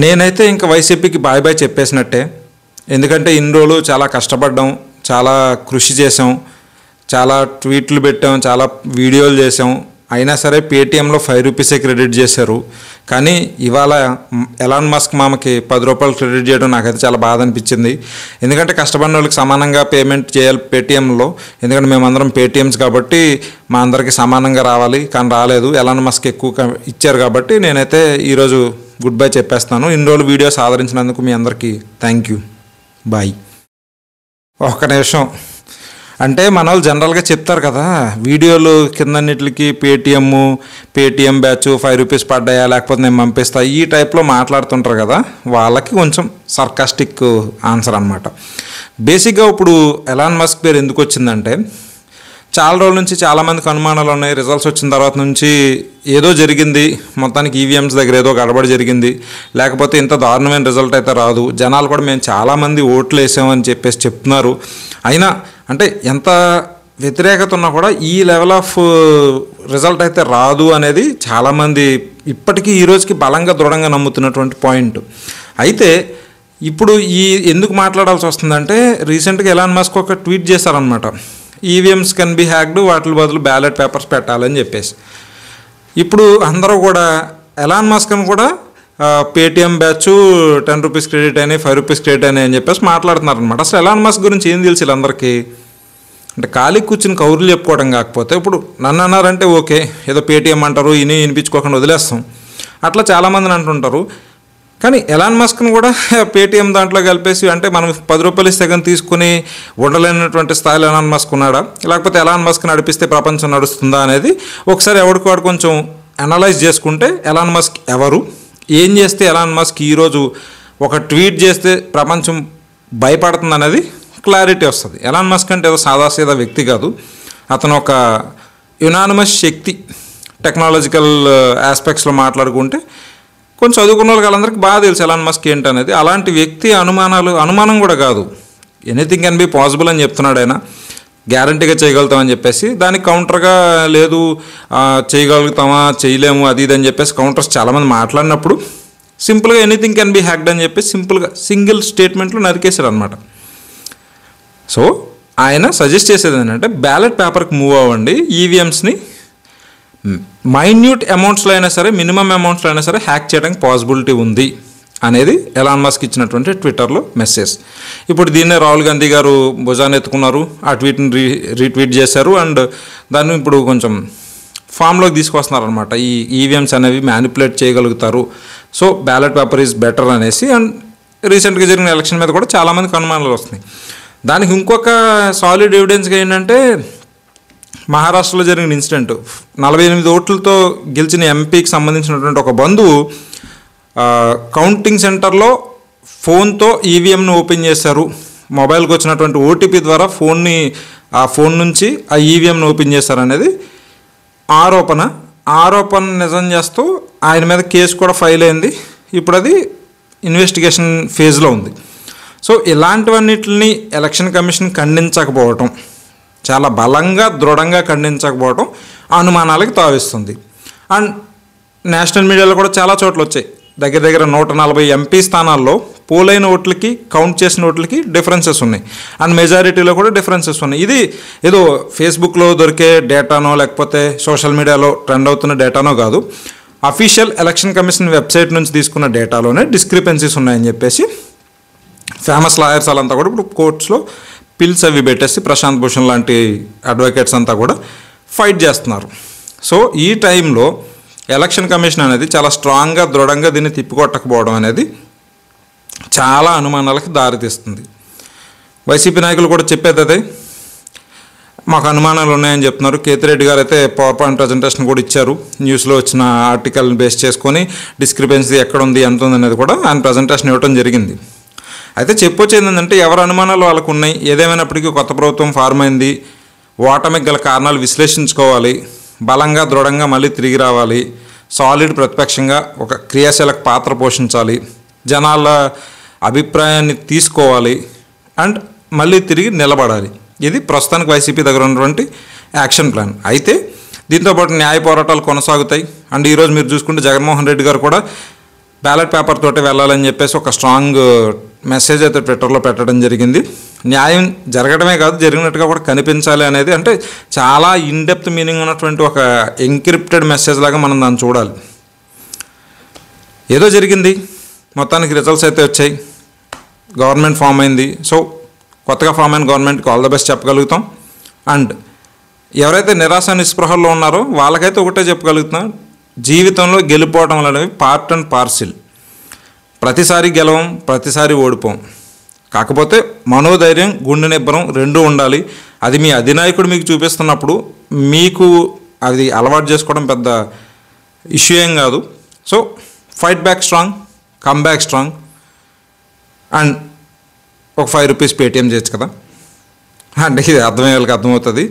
నేనైతే ఇంకా వైసీపీకి బాయ్ బాయ్ చెప్పేసినట్టే. ఎందుకంటే ఇన్ని రోజులు చాలా కష్టపడ్డాం, చాలా కృషి చేసాం, చాలా ట్వీట్లు పెట్టాం, చాలా వీడియోలు చేసాం. అయినా సరే పేటీఎంలో 5 రూపీసే క్రెడిట్ చేశారు. కానీ ఇవాళ ఎలాన్ మస్క్ మామకి 10 రూపాయలు క్రెడిట్ చేయడం నాకైతే చాలా బాధ అనిపించింది. ఎందుకంటే కష్టపడిన వాళ్ళకి సమానంగా పేమెంట్ చేయాలి పేటీఎంలో. ఎందుకంటే మేమందరం పేటీఎంస్ కాబట్టి మా అందరికీ సమానంగా రావాలి, కానీ రాలేదు. ఎలాన్ మస్క్ ఎక్కువ ఇచ్చారు కాబట్టి నేనైతే ఈరోజు గుడ్ బై చెప్పేస్తాను. ఇన్ని రోజులు వీడియోస్ ఆదరించినందుకు మీ అందరికీ థ్యాంక్ యూ, బాయ్. ఒక్క నిమిషం, అంటే మన వాళ్ళు జనరల్గా చెప్తారు కదా, వీడియోలు కిందన్నిటికి పేటీఎం బ్యాచ్ 5 రూపీస్ పడ్డాయా, లేకపోతే నేను పంపిస్తా, ఈ టైప్లో మాట్లాడుతుంటారు కదా, వాళ్ళకి కొంచెం సర్కాస్టిక్ ఆన్సర్ అనమాట. బేసిక్గా ఇప్పుడు ఎలాన్ మస్క్ పేరు ఎందుకు వచ్చిందంటే, చాలా రోజుల నుంచి చాలామందికి అనుమానాలు ఉన్నాయి. రిజల్ట్స్ వచ్చిన తర్వాత నుంచి ఏదో జరిగింది, మొత్తానికి ఈవీఎంస్ దగ్గర ఏదో గడబడి జరిగింది, లేకపోతే ఇంత దారుణమైన రిజల్ట్ అయితే రాదు. జనాలు కూడా మేము చాలామంది ఓట్లు వేసామని చెప్పేసి చెప్తున్నారు. అయినా అంటే ఎంత వ్యతిరేకత ఉన్నా కూడా ఈ లెవెల్ ఆఫ్ రిజల్ట్ అయితే రాదు అనేది చాలామంది ఇప్పటికీ ఈ రోజుకి బలంగా దృఢంగా నమ్ముతున్నటువంటి పాయింట్. అయితే ఇప్పుడు ఎందుకు మాట్లాడాల్సి వస్తుందంటే, రీసెంట్గా ఎలాన్ మస్క్ ఒక ట్వీట్ చేశారనమాట. ఈవీఎంస్ కెన్ బి హ్యాక్డ్, వాటి బదులు బ్యాలెట్ పేపర్స్ పెట్టాలని చెప్పేసి. ఇప్పుడు అందరూ కూడా ఎలాన్ మస్క్ని కూడా పేటీఎం బ్యాచ్ 10 రూపీస్ క్రెడిట్ అని 5 రూపీస్ క్రెడిట్ అని చెప్పేసి మాట్లాడుతున్నారు అనమాట. అసలు ఎలాన్ మస్క్ గురించి ఏం తెలుసు వీళ్ళందరికీ? అంటే ఖాళీ కూర్చుని కౌరులు చెప్పుకోవడం కాకపోతే, ఇప్పుడు నన్ను అన్నారంటే ఓకే, ఏదో పేటీఎం అంటారు, వినిపించుకోకుండా వదిలేస్తాం, అట్లా చాలామందిని అంటుంటారు. కానీ ఎలాన్ మస్క్ని కూడా పేటీఎం దాంట్లో కలిపేసి, అంటే మనం 10 రూపాయలు ఇస్తే కానీ తీసుకుని ఉండలేనటువంటి స్థాయిలో ఎలాన్ మస్క్ ఉన్నాడా, లేకపోతే ఎలాన్ మస్క్ నడిపిస్తే ప్రపంచం నడుస్తుందా అనేది ఒకసారి ఎవరికి వాడు కొంచెం అనలైజ్ చేసుకుంటే, ఎలాన్ మస్క్ ఎవరు, ఏం చేస్తే ఎలాన్ మస్క్ ఈరోజు ఒక ట్వీట్ చేస్తే ప్రపంచం భయపడుతుంది అనేది క్లారిటీ వస్తుంది. ఎలాన్ మస్క్ అంటే ఏదో సాదాసీదా వ్యక్తి కాదు, అతను ఒక యునానిమస్ శక్తి. టెక్నాలజికల్ ఆస్పెక్ట్స్లో మాట్లాడుకుంటే కొంచెం చదువుకున్న వాళ్ళందరికీ బాగా తెలుసు ఎలాన్ మస్క్ ఏంటనేది. అలాంటి వ్యక్తి అనుమానం కూడా కాదు, ఎనీథింగ్ కెన్ బి పాసిబుల్ అని చెప్తున్నాడు ఆయన. గ్యారంటీగా చేయగలుగుతామని చెప్పేసి, దానికి కౌంటర్గా లేదు చేయగలుగుతామా చేయలేము అది ఇది అని చెప్పేసి కౌంటర్స్ చాలామంది మాట్లాడినప్పుడు సింపుల్గా ఎనీథింగ్ కెన్ బి హ్యాక్డ్ అని చెప్పేసి సింపుల్గా సింగిల్ స్టేట్మెంట్లో నరికేశారు అనమాట. సో ఆయన సజెస్ట్ చేసేది ఏంటంటే, బ్యాలెట్ పేపర్కి మూవ్ అవ్వండి, ఈవీఎంస్ని మైన్యూట్ అమౌంట్స్లో అయినా సరే, మినిమం అమౌంట్స్లో అయినా సరే హ్యాక్ చేయడానికి పాసిబిలిటీ ఉంది అనేది ఎలాన్ మస్క్ ఇచ్చినటువంటి ట్విట్టర్లో మెసేజ్. ఇప్పుడు దీన్నే రాహుల్ గాంధీ గారు భుజాన్ని ఎత్తుకున్నారు, ఆ ట్వీట్ని రీట్వీట్ చేశారు. అండ్ దాన్ని ఇప్పుడు కొంచెం ఫామ్లోకి తీసుకొస్తున్నారు అనమాట. ఈ ఈవీఎంస్ అనేవి మ్యానిపులేట్ చేయగలుగుతారు, so ballot paper is better అనేసి. అండ్ రీసెంట్గా జరిగిన ఎలక్షన్ మీద కూడా చాలామందికి అనుమానాలు వస్తున్నాయి. దానికి ఇంకొక సాలిడ్ ఎవిడెన్స్గా ఏంటంటే, మహారాష్ట్రలో జరిగిన ఇన్సిడెంట్, 48 ఓట్లతో గెలిచిన ఎంపీకి సంబంధించినటువంటి ఒక బంధువు కౌంటింగ్ సెంటర్లో ఫోన్తో ఈవీఎంను ఓపెన్ చేశారు. మొబైల్కి వచ్చినటువంటి ఓటీపీ ద్వారా ఆ ఫోన్ నుంచి ఆ ఈవీఎంను ఓపెన్ చేశారు అనేది ఆరోపణ నిజం చేస్తూ ఆయన మీద కేసు కూడా ఫైల్ అయింది. ఇప్పుడు అది ఇన్వెస్టిగేషన్ ఫేజ్లో ఉంది. సో ఇలాంటివన్నిటిని ఎలక్షన్ కమిషన్ ఖండించకపోవటం, చాలా బలంగా దృఢంగా ఖండించకపోవటం అనుమానాలకు తావిస్తుంది. అండ్ నేషనల్ మీడియాలో కూడా చాలా చోట్ల వచ్చాయి, దగ్గర 140 ఎంపీ స్థానాల్లో పోలైన ఓట్లకి కౌంట్ చేసిన ఓట్లకి డిఫరెన్సెస్ ఉన్నాయి. అండ్ మెజారిటీలో కూడా డిఫరెన్సెస్ ఉన్నాయి. ఇది ఏదో ఫేస్బుక్లో దొరికే డేటానో లేకపోతే సోషల్ మీడియాలో ట్రెండ్ అవుతున్న డేటానో కాదు, అఫీషియల్ ఎలక్షన్ కమిషన్ వెబ్సైట్ నుంచి తీసుకున్న డేటాలోనే డిస్క్రిపెన్సీస్ ఉన్నాయని చెప్పేసి ఫేమస్ లాయర్స్ వాళ్ళంతా కూడా ఇప్పుడు కోర్ట్స్లో పిల్స్ అవి పెట్టేసి ప్రశాంత్ భూషణ్ లాంటి అడ్వకేట్స్ అంతా కూడా ఫైట్ చేస్తున్నారు. సో ఈ టైంలో ఎలక్షన్ కమిషన్ అనేది చాలా స్ట్రాంగ్గా దృఢంగా దీన్ని తిప్పికొట్టకపోవడం అనేది చాలా అనుమానాలకు దారితీస్తుంది. వైసీపీ నాయకులు కూడా చెప్పేది అదే, మాకు అనుమానాలు ఉన్నాయని చెప్తున్నారు. కేతిరెడ్డి గారు అయితే పవర్ పాయింట్ ప్రజెంటేషన్ కూడా ఇచ్చారు. న్యూస్లో వచ్చిన ఆర్టికల్ని బేస్ చేసుకొని డిస్క్రిపెన్సీ ఎక్కడ ఉంది ఎంత ఉంది అనేది కూడా ఆయన ప్రజెంటేషన్ ఇవ్వడం జరిగింది. అయితే చెప్పొచ్చేది ఏంటంటే, ఎవరి అనుమానాలు వాళ్ళకు ఉన్నాయి. ఏదేమైనప్పటికీ కొత్త ప్రభుత్వం ఫార్మ్ అయింది, ఓటమికి గల కారణాలు విశ్లేషించుకోవాలి, బలంగా దృఢంగా మళ్ళీ తిరిగి రావాలి, సాలిడ్ ప్రతిపక్షంగా ఒక క్రియాశీలక పాత్ర పోషించాలి, జనాల అభిప్రాయాన్ని తీసుకోవాలి, అండ్ మళ్ళీ తిరిగి నిలబడాలి. ఇది ప్రస్తుతానికి వైసీపీ దగ్గర ఉన్నటువంటి యాక్షన్ ప్లాన్. అయితే దీంతోపాటు న్యాయ పోరాటాలు కొనసాగుతాయి. అండ్ ఈరోజు మీరు చూసుకుంటే జగన్మోహన్ రెడ్డి గారు కూడా బ్యాలెట్ పేపర్ తోటి వెళ్ళాలని చెప్పేసి ఒక స్ట్రాంగ్ మెసేజ్ అయితే ట్విట్టర్లో పెట్టడం జరిగింది. న్యాయం జరగడమే కాదు, జరిగినట్టుగా కూడా కనిపించాలి అనేది, అంటే చాలా ఇన్డెప్త్ మీనింగ్ ఉన్నటువంటి ఒక ఎంక్రిప్టెడ్ మెసేజ్ లాగా మనం దాన్ని చూడాలి. ఏదో జరిగింది, మొత్తానికి రిజల్ట్స్ అయితే వచ్చాయి, గవర్నమెంట్ ఫామ్ అయింది. సో కొత్తగా ఫామ్ అయిన గవర్నమెంట్కి ఆల్ ద బెస్ట్ చెప్పగలుగుతాం. అండ్ ఎవరైతే నిరాశ నిస్పృహల్లో ఉన్నారో వాళ్ళకైతే ఒకటే చెప్పగలుగుతున్నాం, జీవితంలో గెలిపోవడం అనేవి పార్ట్ అండ్ పార్సిల్. ప్రతిసారి గెలవం, ప్రతిసారి ఓడిపోం. కాకపోతే మనోధైర్యం, గుండె నిబ్బరం రెండూ ఉండాలి. అది మీ అధినాయకుడు మీకు చూపిస్తున్నప్పుడు మీకు అది అలవాటు చేసుకోవడం పెద్ద ఇష్యూ ఏం కాదు. So fight back strong, come back strong. And ఒక 5 రూపీస్ పేటిఎం చేయొచ్చు కదా, అంటే ఇది అర్థమయ్యే వాళ్ళకి అర్థమవుతుంది.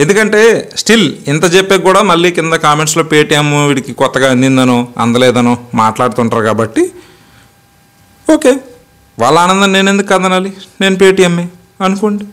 ఎందుకంటే స్టిల్ ఇంత చెప్పే కూడా మళ్ళీ కింద కామెంట్స్లో పేటిఎం వీడికి కొత్తగా అందిందనో అందలేదనో మాట్లాడుతుంటారు. కాబట్టి ఓకే, వాళ్ళ ఆనందం నేను ఎందుకు అందనాలి, నేను పేటిఎంఏ అనుకోండి.